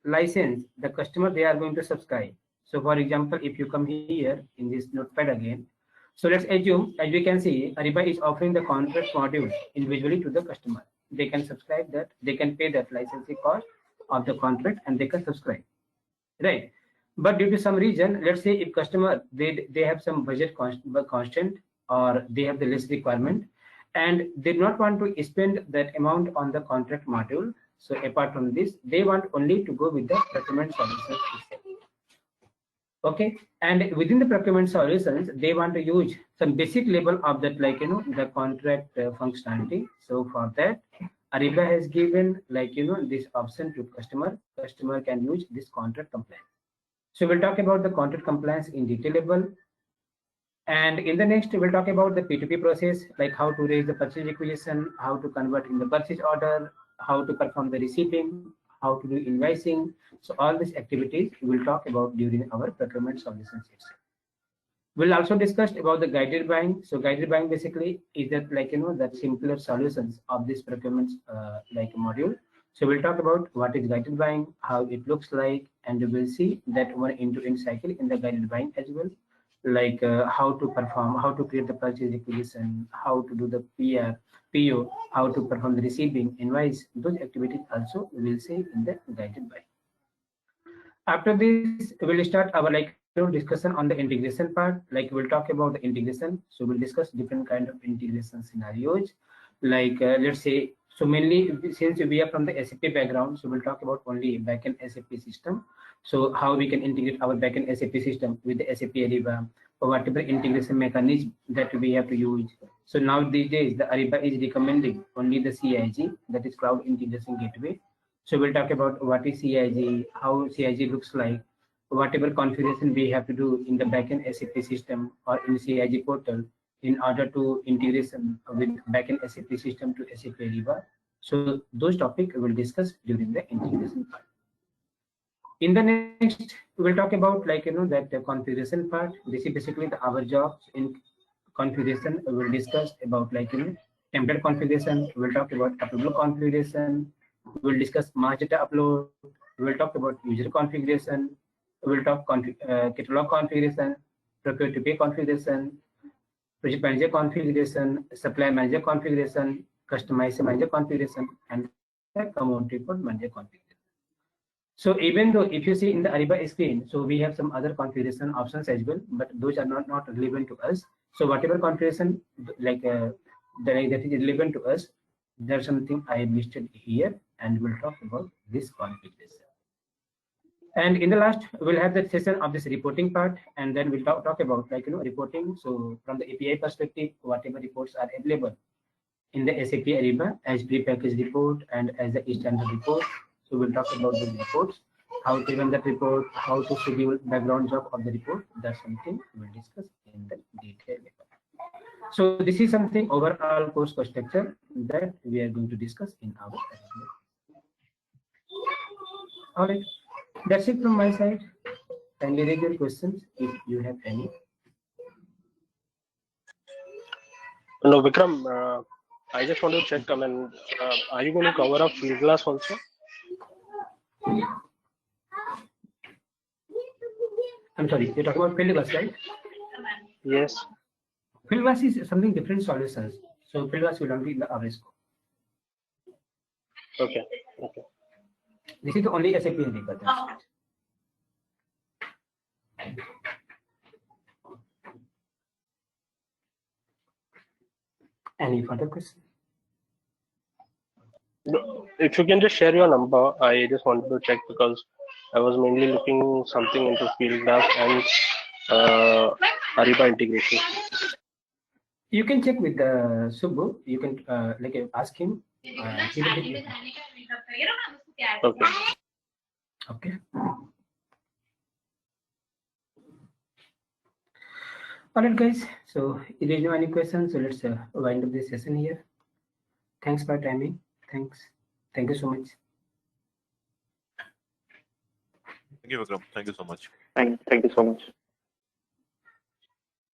license the customer they are going to subscribe. So for example, if you come here in this notepad again, so let's assume, as we can see, Ariba is offering the contract module individually to the customer. They can subscribe that, they can pay that licensing cost of the contract, and they can subscribe. Right, but due to some reason, let's say if customer they have some budget constant, or they have the less requirement, and they do not want to spend that amount on the contract module. So apart from this, they want only to go with the procurement solutions itself. Okay, and within the procurement solutions, they want to use some basic level of that, the contract functionality. So for that, Ariba has given this option to customer. Customer can use this contract compliance. So we'll talk about the contract compliance in detail level. And in the next, we'll talk about the P2P process, like how to raise the purchase requisition, how to convert in the purchase order, how to perform the receiving, how to do invoicing. So all these activities we'll talk about during our procurement solutions itself. We'll also discuss about the guided buying. So guided buying basically is that that simpler solutions of this procurement module. So we'll talk about what is guided buying, how it looks like, and we'll see that one end-to-end cycle in the guided buying as well, how to perform, how to create the purchase requisition, how to do the PO, how to perform the receiving, invoice. Those activities also we will see in the guided buying. After this, we'll start our discussion on the integration part. We'll talk about the integration. So we'll discuss different kind of integration scenarios. Let's say, so mainly since we are from the SAP background, so we'll talk about only backend SAP system. So how we can integrate our backend SAP system with the SAP Ariba, whatever integration mechanism that we have to use. So now these days, the Ariba is recommending only the CIG, that is Cloud Integration Gateway. So we'll talk about what is CIG, how CIG looks like, whatever configuration we have to do in the backend SAP system or in CIG portal in order to integration with backend SAP system to SAP Ariba. So those topics we'll discuss during the integration part. In the next, we'll talk about that the configuration part. This is basically our job in configuration. We'll discuss about template configuration. We'll talk about upload configuration. We'll discuss master data upload. We'll talk about user configuration. We'll talk catalog configuration, procure to pay configuration, project manager configuration, supply manager configuration, customizer manager configuration, and account report manager configuration. So even though if you see in the Ariba screen, so we have some other configuration options as well, but those are not relevant to us. So whatever configuration that is relevant to us, there's something I have listed here, and we'll talk about this configuration. And in the last, we'll have the session of this reporting part, and then we'll talk about reporting. So from the API perspective, whatever reports are available in the SAP Ariba as prepackaged report and as the standard report. So we'll talk about the reports, how to run that report, how to schedule background job of the report. That's something we'll discuss in the detail. So this is something overall course structure that we are going to discuss in our assessment. All right, that's it from my side. Kindly raise your questions if you have any. No, Vikram, I just want to check. I mean, are you going to cover up field glass also? I'm sorry, you're talking about field glass, right? Yes. Field glass is something different solutions. So field glass will not be in the our scope. Okay. Okay. This is the only SAP Ariba. Any further question? No, if you can just share your number, I just wanted to check because I was mainly looking something into field glass and Ariba integration. You can check with Subbu. You can ask him. He will give you. Okay. Okay. All right, guys. So if there is no any questions, so let's wind up this session here. Thanks for timing. Thanks. Thank you so much. Thank you, Vikram. Thank you so much. Thank you so much.